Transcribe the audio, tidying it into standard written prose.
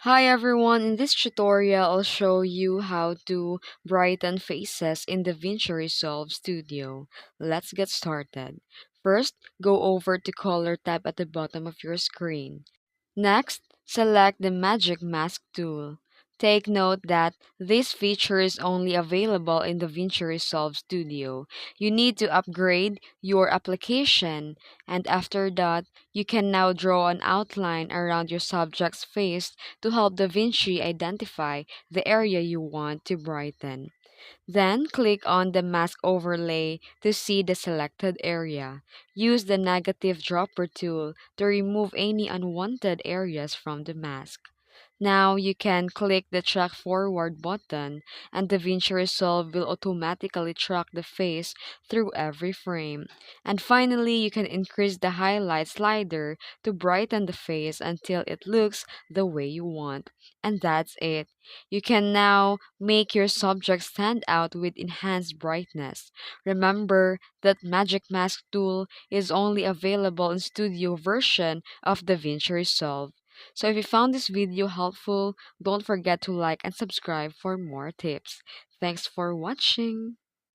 Hi everyone, in this tutorial I'll show you how to brighten faces in DaVinci Resolve Studio. Let's get started. First, go over to Color tab at the bottom of your screen. Next, select the Magic Mask tool. Take note that this feature is only available in DaVinci Resolve Studio. You need to upgrade your application, and after that, you can now draw an outline around your subject's face to help DaVinci identify the area you want to brighten. Then click on the mask overlay to see the selected area. Use the negative dropper tool to remove any unwanted areas from the mask. Now you can click the track forward button and DaVinci Resolve will automatically track the face through every frame. And finally, you can increase the highlight slider to brighten the face until it looks the way you want. And that's it. You can now make your subject stand out with enhanced brightness. Remember that Magic Mask tool is only available in studio version of DaVinci Resolve. So if you found this video helpful, don't forget to like and subscribe for more tips. Thanks for watching.